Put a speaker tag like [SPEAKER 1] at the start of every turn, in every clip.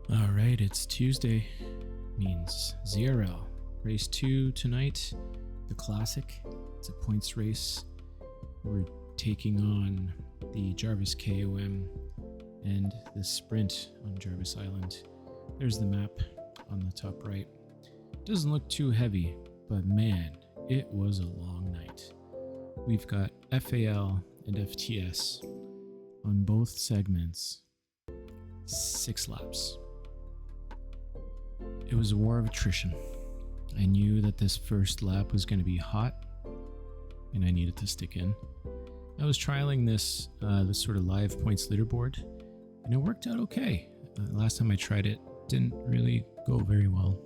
[SPEAKER 1] All right, it's Tuesday, means ZRL. Race 2 tonight, the Classic. It's a points race. We're taking on the Jarvis KOM and the Sprint on Jarvis Island. There's the map on the top right. Doesn't look too heavy, but man, it was a long night. We've got FAL and FTS on both segments, 6 laps. It was a war of attrition. I knew that this first lap was going to be hot, and I needed to stick in. I was trialing this sort of live points leaderboard, and it worked out okay. Last time I tried it, didn't really go very well.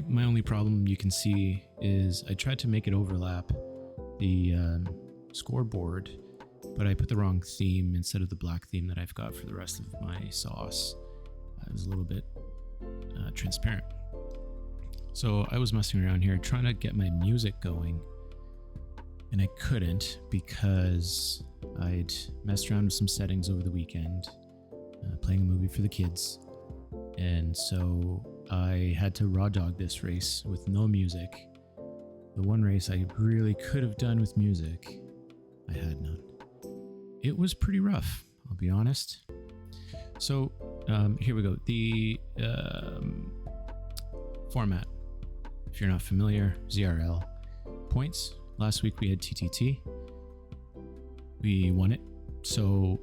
[SPEAKER 1] My only problem you can see is I tried to make it overlap the scoreboard, but I put the wrong theme instead of the black theme that I've got for the rest of my sauce. It was a little bit transparent. So I was messing around here trying to get my music going, and I couldn't because I'd messed around with some settings over the weekend, playing a movie for the kids, and so I had to raw dog this race with no music. The one race I really could have done with music, I had none. It was pretty rough, I'll be honest. So here we go. The format, if you're not familiar, ZRL points. Last week we had TTT. We won it. So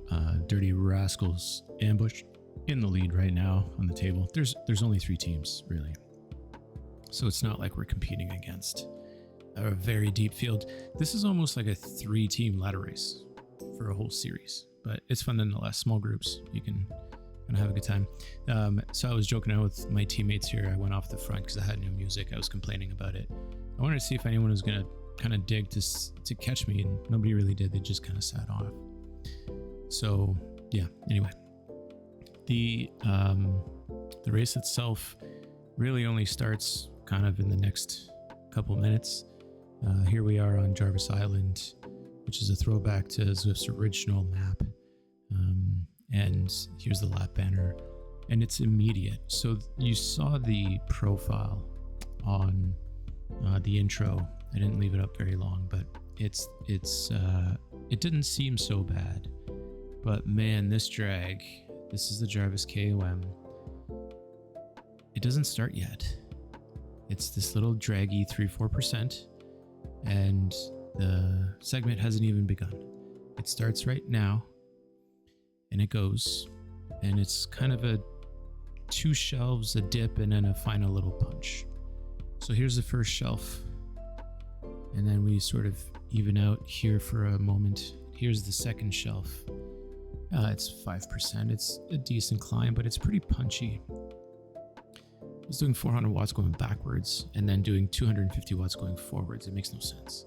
[SPEAKER 1] Dirty Rascals Ambush in the lead right now on the table. There's only 3 teams, really. So it's not like we're competing against a very deep field. This is almost like a 3-team ladder race for a whole series, but it's fun nonetheless. Small groups, you can kind of have a good time. So I was joking out with my teammates here. I went off the front because I had no music. I was complaining about it. I wanted to see if anyone was going to kind of dig to catch me, and nobody really did. They just kind of sat off. So yeah, anyway. The race itself really only starts kind of in the next couple minutes. Here we are on Jarvis Island, which is a throwback to Zwift's original map. And here's the lap banner, and it's immediate. So you saw the profile on the intro. I didn't leave it up very long, but it didn't seem so bad. But man, this drag, this is the Jarvis KOM. It doesn't start yet. It's this little draggy 3-4%, and the segment hasn't even begun. It starts right now, and it goes, and it's kind of a 2 shelves, a dip, and then a final little punch. So here's the first shelf, and then we sort of even out here for a moment. Here's the second shelf. It's 5%. It's a decent climb, but it's pretty punchy. I was doing 400 watts going backwards and then doing 250 watts going forwards. It makes no sense.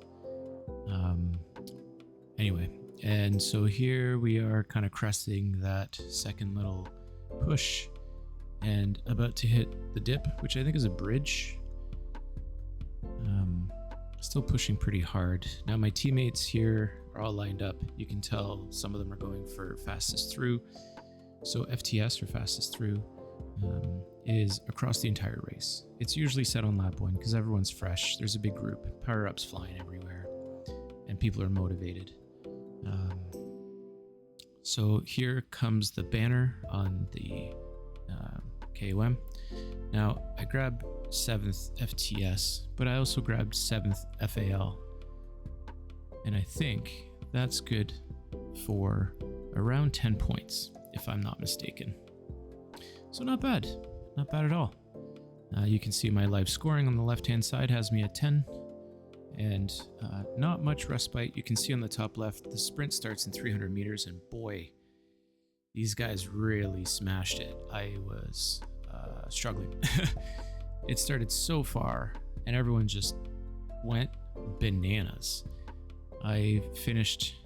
[SPEAKER 1] Anyway, and so here we are kind of cresting that second little push and about to hit the dip, which I think is a bridge. Still pushing pretty hard. Now my teammates here are all lined up. You can tell some of them are going for fastest through. So FTS, or fastest through, is across the entire race. It's usually set on lap 1 because everyone's fresh. There's a big group, power-ups flying everywhere, and people are motivated. So here comes the banner on the KOM. Now I grabbed 7th FTS, but I also grabbed 7th FAL, and I think that's good for around 10 points, if I'm not mistaken. So not bad at all. You can see my live scoring on the left-hand side has me at 10, and not much respite. You can see on the top left, the sprint starts in 300 meters, and boy, these guys really smashed it. I was struggling. It started so far, and everyone just went bananas. I finished,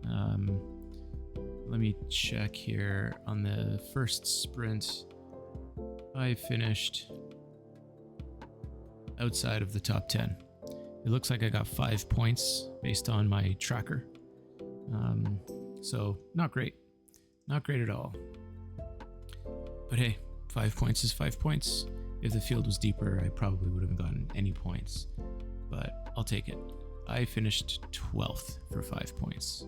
[SPEAKER 1] let me check here, on the first sprint, I finished outside of the top 10. It looks like I got 5 points based on my tracker. So not great at all. But hey, 5 points is 5 points. If the field was deeper, I probably would have gotten any points, but I'll take it. I finished 12th for 5 points.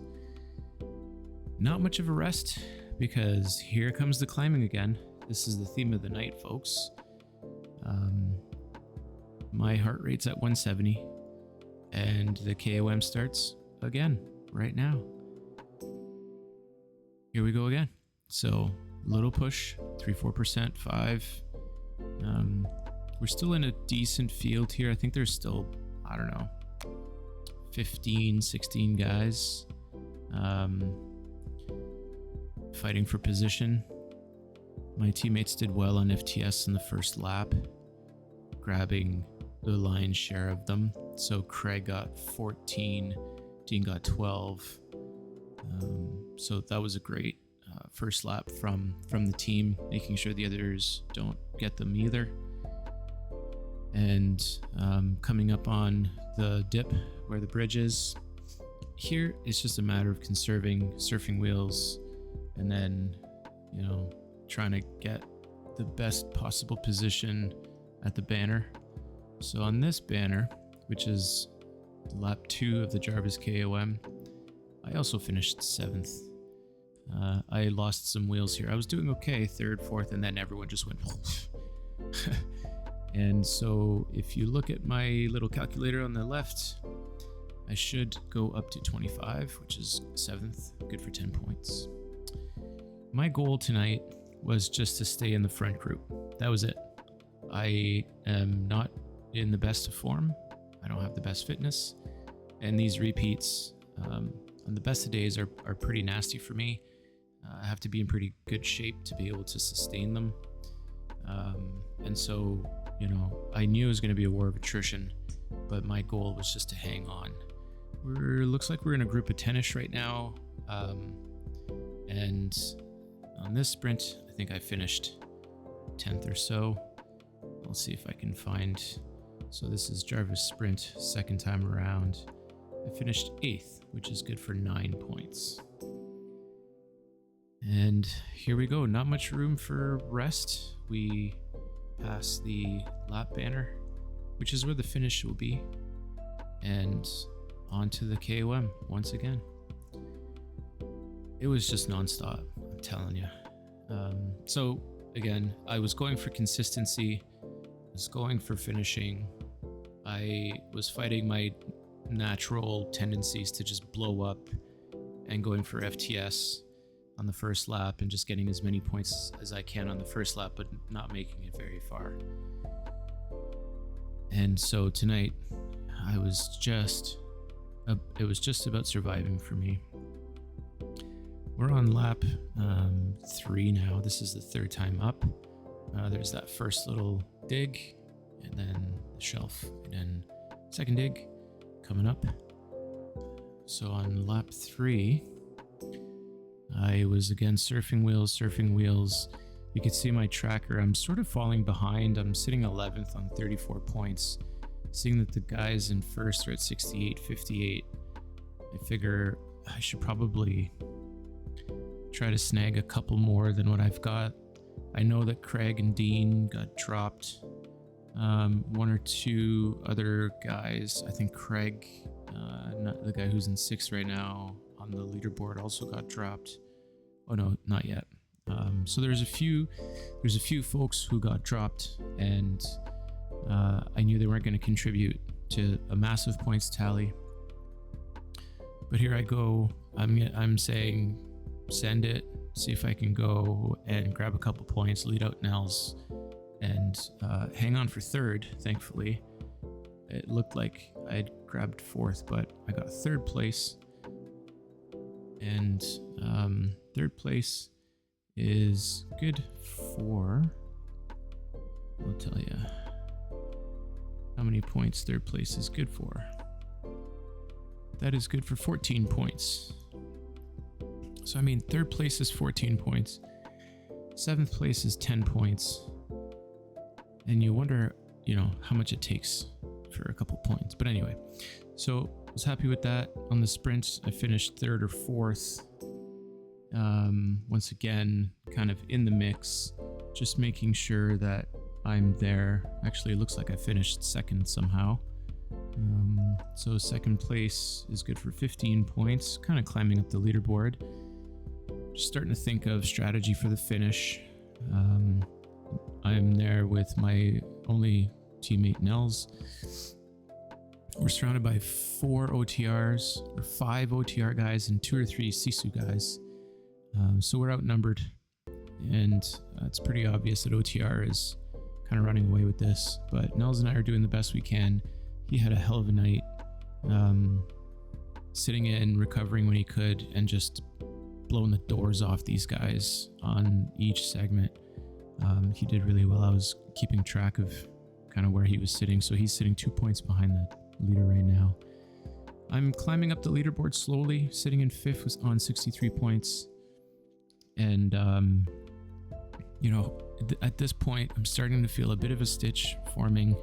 [SPEAKER 1] Not much of a rest, because here comes the climbing again. This is the theme of the night, folks. My heart rate's at 170, and the KOM starts again right now. Here we go again. So little push, 3-4%, 5. We're still in a decent field here. I think there's still, I don't know, 15, 16 guys fighting for position. My teammates did well on FTS in the first lap, grabbing the lion's share of them. So Craig got 14, Dean got 12. So that was a great first lap from the team, making sure the others don't get them either. And coming up on the dip where the bridge is, here it's just a matter of conserving surfing wheels and then, trying to get the best possible position at the banner. So on this banner, which is lap 2 of the Jarvis KOM, I also finished 7th. I lost some wheels here. I was doing okay, 3rd, 4th, and then everyone just went And so if you look at my little calculator on the left, I should go up to 25, which is 7th, good for 10 points. My goal tonight was just to stay in the front group. That was it. I am not in the best of form. I don't have the best fitness. And these repeats on the best of days are pretty nasty for me. I have to be in pretty good shape to be able to sustain them. And so, I knew it was going to be a war of attrition, but my goal was just to hang on. Looks like we're in a group of 10-ish right now. And on this sprint, I think I finished 10th or so. I'll see if I can find. So this is Jarvis sprint, second time around. I finished 8th, which is good for 9 points. And here we go. Not much room for rest. We pass the lap banner, which is where the finish will be, and onto the KOM once again. It was just nonstop, I'm telling you. So again, I was going for consistency. I was going for finishing. I was fighting my natural tendencies to just blow up and going for FTS on the first lap and just getting as many points as I can on the first lap, but not making it very far. And so tonight, it was just about surviving for me. We're on lap 3 now. This is the 3rd time up. There's that first little dig, and then the shelf, and then second dig coming up. So on lap 3, I was again surfing wheels. You can see my tracker. I'm sort of falling behind. I'm sitting 11th on 34 points. Seeing that the guys in first are at 68, 58, I figure I should probably try to snag a couple more than what I've got. I know that Craig and Dean got dropped. 1 or 2 other guys, I think Craig, not the guy who's in 6th right now on the leaderboard, also got dropped. Oh no, not yet. So there's a few folks who got dropped, and I knew they weren't going to contribute to a massive points tally. But here I go. I'm saying send it, see if I can go and grab a couple points, lead out Nels, and hang on for 3rd. Thankfully, it looked like I'd grabbed 4th, but I got 3rd place. And 3rd place is good for, I'll tell you how many points 3rd place is good for. That is good for 14 points. So 3rd place is 14 points, 7th place is 10 points, and you wonder, how much it takes for a couple points. But anyway, so I was happy with that. On the sprints, I finished 3rd or 4th. Once again, kind of in the mix, just making sure that I'm there. Actually, it looks like I finished second somehow. So second place is good for 15 points, kind of climbing up the leaderboard. Just starting to think of strategy for the finish. I'm there with my only teammate, Nels. We're surrounded by 4 OTRs, or 5 OTR guys and 2 or 3 Sisu guys. So we're outnumbered, and it's pretty obvious that OTR is kind of running away with this, but Nels and I are doing the best we can. He had a hell of a night, sitting in, recovering when he could, and just blowing the doors off these guys on each segment. He did really well. I was keeping track of kind of where he was sitting, so he's sitting 2 points behind the leader right now. I'm climbing up the leaderboard slowly, sitting in 5th on 63 points. And, at this point, I'm starting to feel a bit of a stitch forming.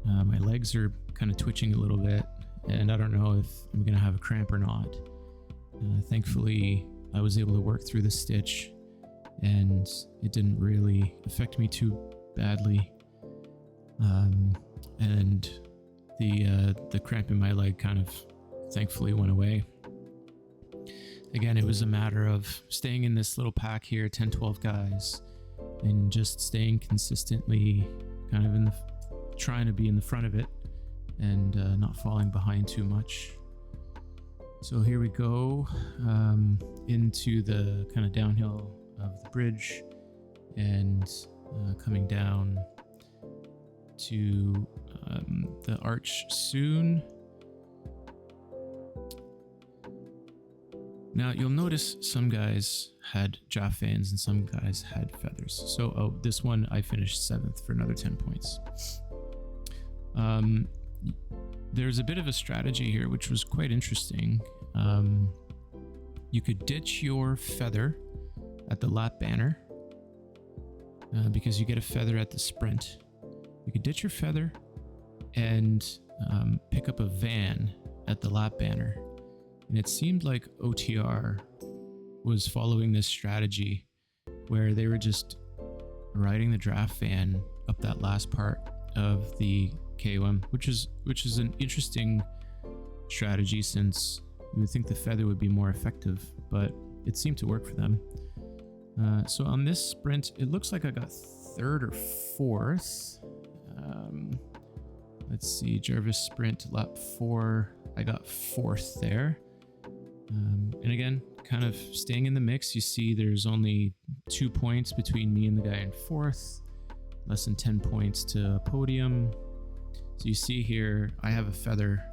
[SPEAKER 1] My legs are kind of twitching a little bit, and I don't know if I'm going to have a cramp or not. Thankfully, I was able to work through the stitch, and it didn't really affect me too badly. And the cramp in my leg kind of thankfully went away. Again, it was a matter of staying in this little pack here, 10, 12 guys, and just staying consistently kind of trying to be in the front of it and not falling behind too much. So here we go into the kind of downhill of the bridge and coming down to the arch soon. Now you'll notice some guys had jaw fans and some guys had feathers. So this one I finished 7th for another 10 points. There's a bit of a strategy here which was quite interesting. You could ditch your feather at the lap banner because you get a feather at the sprint. You could ditch your feather and pick up a van at the lap banner. And it seemed like OTR was following this strategy where they were just riding the draft van up that last part of the KOM, which is an interesting strategy since you would think the feather would be more effective, but it seemed to work for them. So on this sprint, it looks like I got 3rd or 4th. Let's see, Jarvis sprint lap 4, I got 4th there. And again, kind of staying in the mix. You see there's only 2 points between me and the guy in 4th, less than 10 points to podium. So you see here, I have a feather.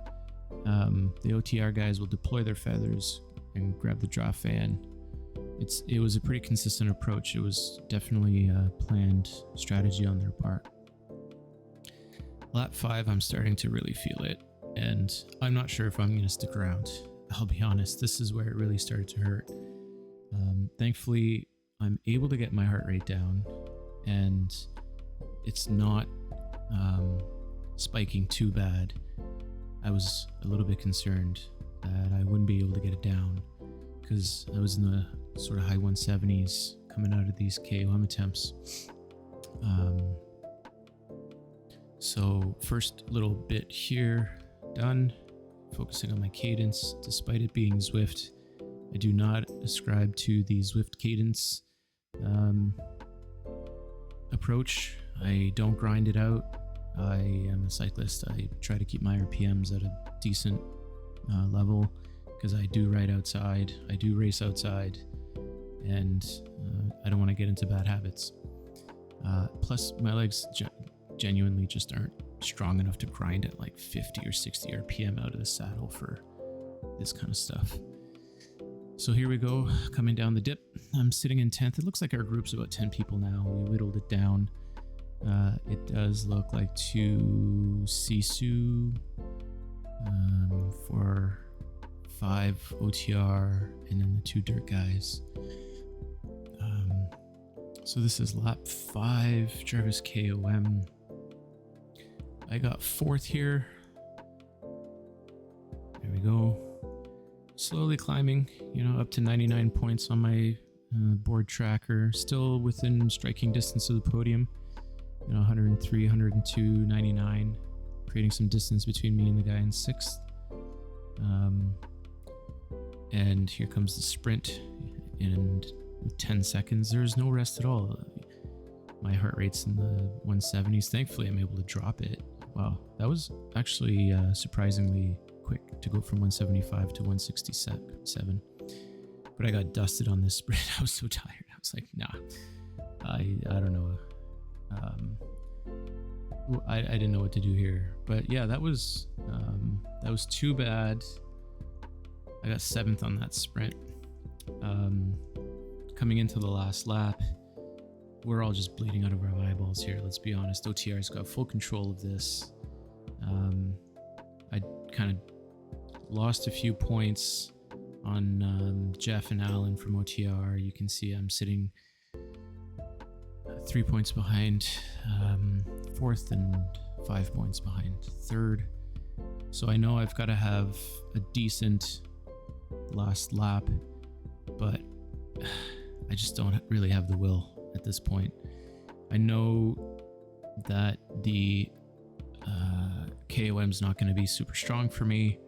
[SPEAKER 1] The OTR guys will deploy their feathers and grab the draw fan. It was a pretty consistent approach. It was definitely a planned strategy on their part. Lap 5, I'm starting to really feel it, and I'm not sure if I'm going to stick around. I'll be honest, this is where it really started to hurt. Thankfully, I'm able to get my heart rate down, and it's not spiking too bad. I was a little bit concerned that I wouldn't be able to get it down because I was in the sort of high 170s coming out of these KOM attempts. So first little bit here done, focusing on my cadence. Despite it being Zwift, I do not ascribe to the Zwift cadence approach. I don't grind it out. I am a cyclist. I try to keep my RPMs at a decent level because I do ride outside, I do race outside, and I don't want to get into bad habits. Plus, my legs genuinely just aren't strong enough to grind at like 50 or 60 RPM out of the saddle for this kind of stuff. So here we go, coming down the dip. I'm sitting in 10th. It looks like our group's about 10 people now. We whittled it down. It does look like 2 Sisu, 4, 5 OTR, and then the 2 dirt guys. So this is lap 5, Jarvis KOM. I got 4th here. There we go. Slowly climbing, up to 99 points on my board tracker, still within striking distance of the podium. 103, 102, 99, creating some distance between me and the guy in 6th. And here comes the sprint in 10 seconds. There's no rest at all. My heart rate's in the 170s. Thankfully, I'm able to drop it. Wow, that was actually surprisingly quick to go from 175 to 167. But I got dusted on this sprint. I was so tired. I was like, nah, I don't know. I didn't know what to do here. But yeah, that was too bad. I got 7th on that sprint. Coming into the last lap, we're all just bleeding out of our eyeballs here. Let's be honest. OTR's got full control of this. I kind of lost a few points on Jeff and Alan from OTR. You can see I'm sitting 3 points behind 4th and 5 points behind 3rd. So I know I've got to have a decent last lap, but I just don't really have the will at this point. I know that the KOM's not going to be super strong for me.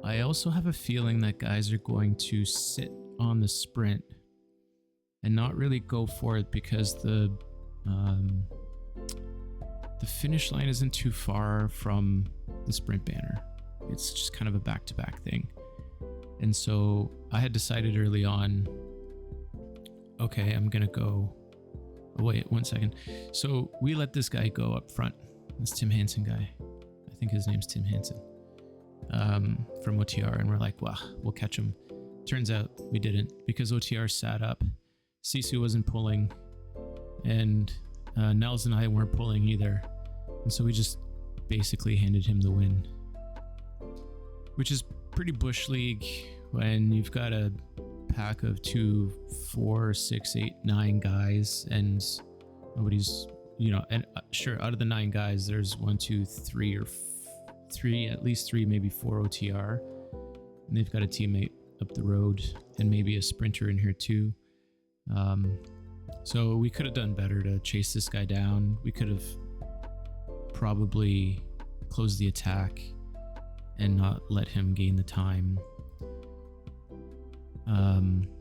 [SPEAKER 1] I also have a feeling that guys are going to sit on the sprint and not really go for it because the finish line isn't too far from the sprint banner. It's just kind of a back-to-back thing. And so I had decided early on, okay, I'm gonna go. Oh, wait, 1 second. So we let this guy go up front. This Tim Hansen guy. I think his name's Tim Hansen. From OTR, and we're like, wow, we'll catch him. Turns out we didn't, because OTR sat up. Sisu wasn't pulling, and Nels and I weren't pulling either. And so we just basically handed him the win, which is pretty Bush League when you've got a pack of 2, 4, 6, 8, 9 guys, and nobody's, and sure, out of the 9 guys, there's 1, 2, 3, or 3, at least 3, maybe 4 OTR, and they've got a teammate up the road and maybe a sprinter in here too. So we could have done better to chase this guy down. We could have probably closed the attack and not let him gain the time.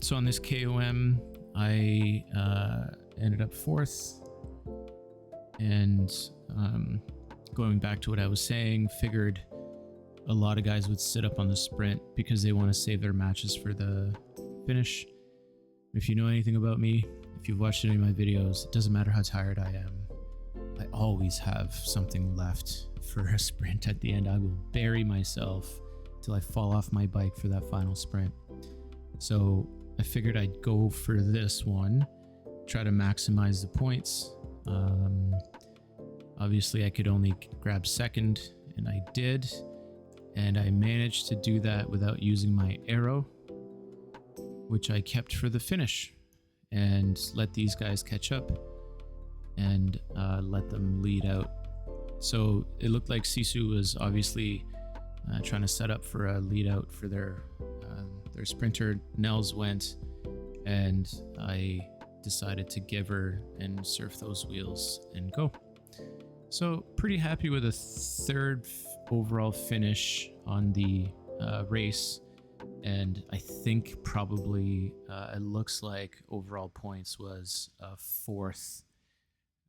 [SPEAKER 1] So on this KOM, I ended up 4th, and going back to what I was saying, figured a lot of guys would sit up on the sprint because they want to save their matches for the finish. If you know anything about me, if you've watched any of my videos, it doesn't matter how tired I am, I always have something left for a sprint at the end. I will bury myself till I fall off my bike for that final sprint. So I figured I'd go for this one, try to maximize the points. Obviously I could only grab 2nd, and I did, and I managed to do that without using my arrow, which I kept for the finish, and let these guys catch up and let them lead out. So it looked like Sisu was obviously trying to set up for a lead out for their sprinter. Nels went, and I decided to give her and surf those wheels and go. So pretty happy with a 3rd overall finish on the race. And I think probably it looks like overall points was 4th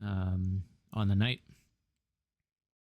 [SPEAKER 1] on the night.